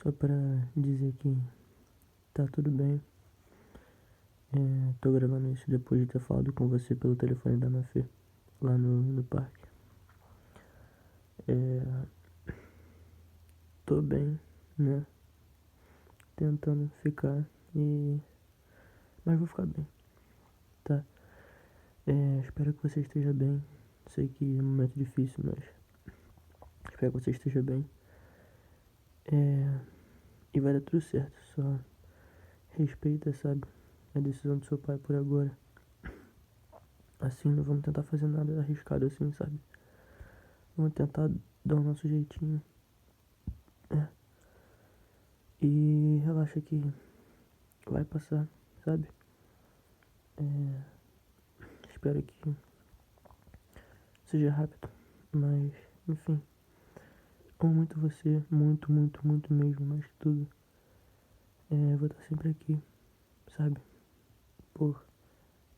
Só pra dizer que tá tudo bem. Tô gravando isso depois de ter falado com você pelo telefone da Mafê, lá no parque. Tô bem, né? Tentando ficar mas vou ficar bem, tá? Espero que você esteja bem. Sei que é um momento difícil, mas espero que você esteja bem. E vai dar tudo certo. Só respeita, sabe? A decisão do seu pai por agora. Assim, não vamos tentar fazer nada arriscado assim, sabe? Vamos tentar dar o nosso jeitinho. E relaxa que vai passar, sabe? Espero que seja rápido, mas enfim. Amo muito você, muito, muito, muito mesmo, mais que tudo. Vou estar sempre aqui, sabe? Por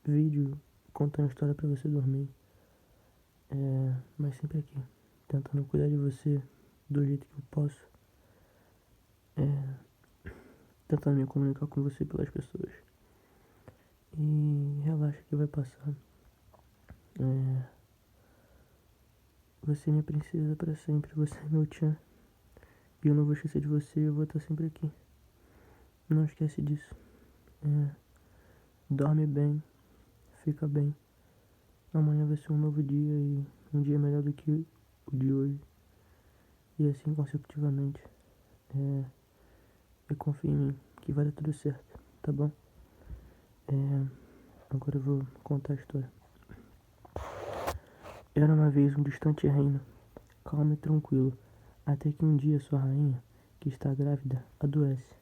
vídeo, contando história pra você dormir. Mas sempre aqui, tentando cuidar de você do jeito que eu posso. Tentando me comunicar com você pelas pessoas. E relaxa que vai passar. Você é minha princesa pra sempre, você é meu tchan. E eu não vou esquecer de você, eu vou estar sempre aqui. Não esquece disso. Dorme bem, fica bem. Amanhã vai ser um novo dia e um dia melhor do que o de hoje. E assim consecutivamente. E confia em mim, que vai dar tudo certo, tá bom? Agora eu vou contar a história. Era uma vez um distante reino, calmo e tranquilo, até que um dia sua rainha, que está grávida, adoece.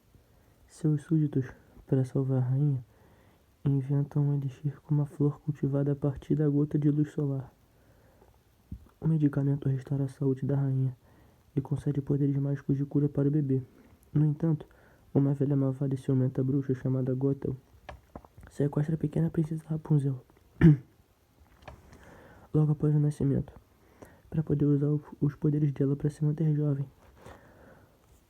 Seus súditos, para salvar a rainha, inventam um elixir com uma flor cultivada a partir da gota de luz solar. O medicamento restaura a saúde da rainha e concede poderes mágicos de cura para o bebê. No entanto, uma velha malvada e ciumenta bruxa chamada Gothel sequestra a pequena princesa Rapunzel logo após o nascimento, para poder usar os poderes dela para se manter jovem.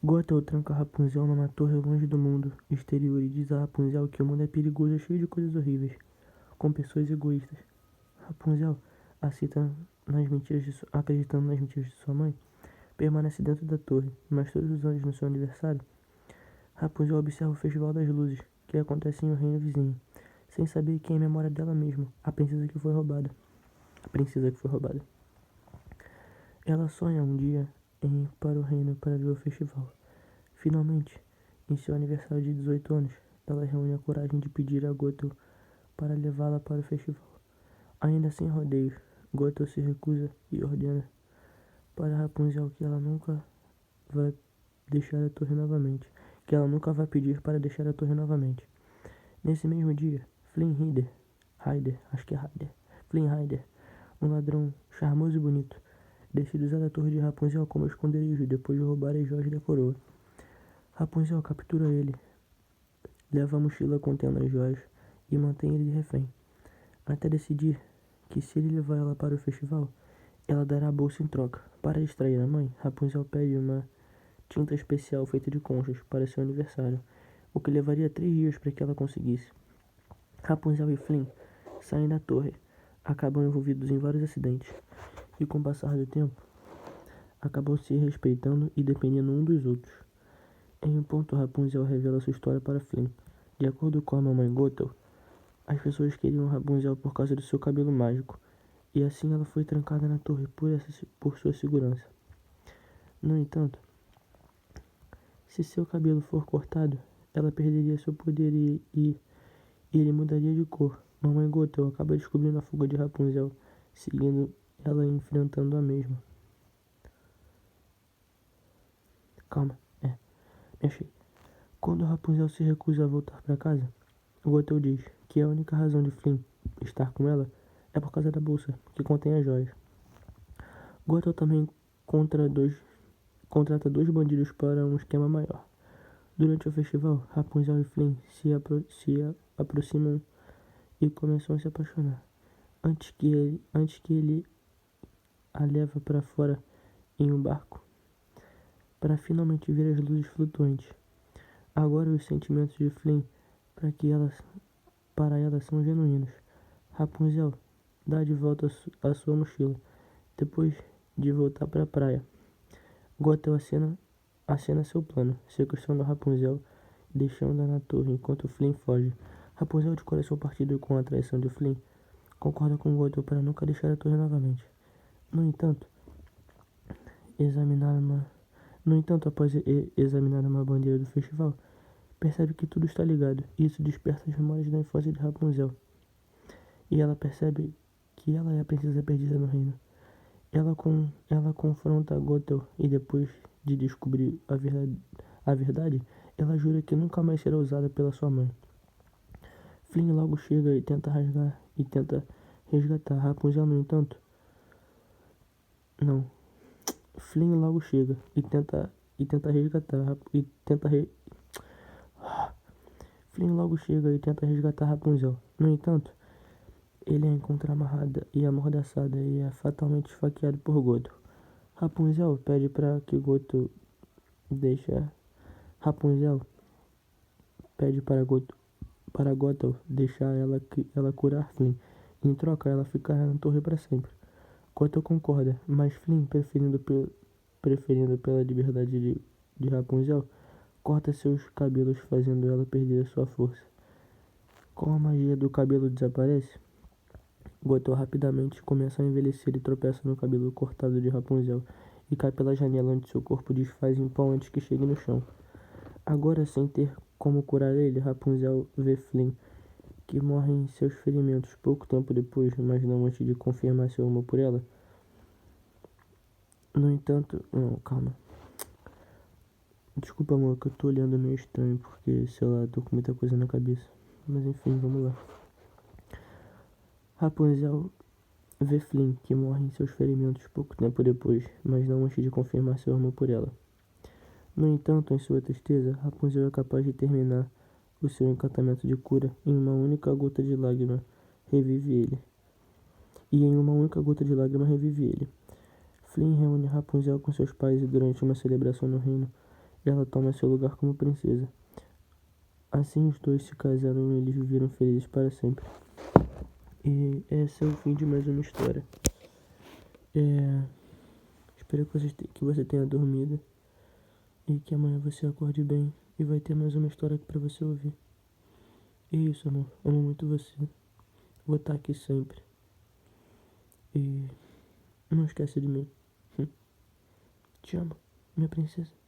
Gothel tranca Rapunzel numa torre longe do mundo exterior e diz a Rapunzel que o mundo é perigoso e cheio de coisas horríveis, com pessoas egoístas. Rapunzel, acreditando nas mentiras de sua mãe, permanece dentro da torre, mas todos os anos no seu aniversário, Rapunzel observa o Festival das Luzes, que acontece em um reino vizinho, sem saber que é em memória dela mesma, a princesa que foi roubada. Ela sonha um dia em ir para o reino para ver o festival. Finalmente, em seu aniversário de 18 anos, ela reúne a coragem de pedir a Gothel para levá-la para o festival. Ainda sem rodeios, Gothel se recusa e ordena para Rapunzel que ela nunca vai deixar a torre novamente, que ela nunca vai pedir para deixar a torre novamente. Nesse mesmo dia, Flynn Rider, um ladrão charmoso e bonito, decide usar a torre de Rapunzel como esconderijo depois de roubar as joias da coroa. Rapunzel captura ele, leva a mochila contendo as joias e mantém ele de refém, até decidir que se ele levar ela para o festival, ela dará a bolsa em troca. Para distrair a mãe, Rapunzel pede uma tinta especial feita de conchas para seu aniversário, o que levaria 3 dias para que ela conseguisse. Rapunzel e Flynn saem da torre, acabam envolvidos em vários acidentes e, com o passar do tempo, acabam se respeitando e dependendo um dos outros. Em um ponto, Rapunzel revela sua história para Flynn. De acordo com a mamãe Gothel, as pessoas queriam Rapunzel por causa do seu cabelo mágico, e assim ela foi trancada na torre por sua segurança. No entanto, se seu cabelo for cortado, ela perderia seu poder e ele mudaria de cor. Mamãe Gothel acaba descobrindo a fuga de Rapunzel, seguindo ela e enfrentando a mesma. Calma, me achei. Quando Rapunzel se recusa a voltar para casa, Gothel diz que a única razão de Flynn estar com ela é por causa da bolsa, que contém as joias. Gothel também contrata 2 bandidos para um esquema maior. Durante o festival, Rapunzel e Flynn se aproximam e começam a se apaixonar. Antes que ele a leva para fora em um barco, para finalmente ver as luzes flutuantes. Agora os sentimentos de Flynn para ela são genuínos. Rapunzel dá de volta a sua mochila, depois de voltar para a praia. Gothel acena seu plano, sequestrando Rapunzel e deixando-a na torre enquanto Flynn foge. Rapunzel, de coração partido com a traição de Flynn, concorda com Gothel para nunca deixar a torre novamente. No entanto, examinar uma... No entanto, após examinar uma bandeira do festival, percebe que tudo está ligado, e isso desperta as memórias da infância de Rapunzel. E ela percebe que ela é a princesa perdida no reino. Ela confronta Gothel e depois de descobrir a verdade, ela jura que nunca mais será usada pela sua mãe. Flynn logo chega e tenta resgatar Rapunzel, no entanto. Não. Flynn logo chega e tenta resgatar e tenta re... Flynn logo chega e tenta resgatar Rapunzel. No entanto, ele a encontra amarrada e amordaçada e é fatalmente esfaqueado por Gothel. Rapunzel pede para que Gothel deixe. Rapunzel pede para Gothel deixar ela curar Flynn. Em troca, ela ficará na torre para sempre. Gothel concorda, mas Flynn, preferindo pela liberdade de Rapunzel, corta seus cabelos, fazendo ela perder sua força. Com a magia do cabelo desaparece, Gothel rapidamente começa a envelhecer e tropeça no cabelo cortado de Rapunzel e cai pela janela onde seu corpo desfaz em pó antes que chegue no chão. Agora, sem ter como curar ele, Rapunzel vê Flynn, que morre em seus ferimentos pouco tempo depois, mas não antes de confirmar seu amor por ela. No entanto... Não, calma. Desculpa, amor, que eu tô olhando meio estranho, porque, sei lá, tô com muita coisa na cabeça. Mas enfim, vamos lá. Rapunzel vê Flynn, que morre em seus ferimentos pouco tempo depois, mas não antes de confirmar seu amor por ela. No entanto, em sua tristeza, Rapunzel é capaz de terminar o seu encantamento de cura em uma única gota de lágrima revive ele. E em uma única gota de lágrima revive ele. Flynn reúne Rapunzel com seus pais e durante uma celebração no reino, ela toma seu lugar como princesa. Assim os dois se casaram e eles viveram felizes para sempre. E esse é o fim de mais uma história. Espero que você tenha dormido e que amanhã você acorde bem e vai ter mais uma história aqui pra você ouvir. E é isso, amor. Amo muito você. Vou estar aqui sempre. E não esquece de mim. Te amo, minha princesa.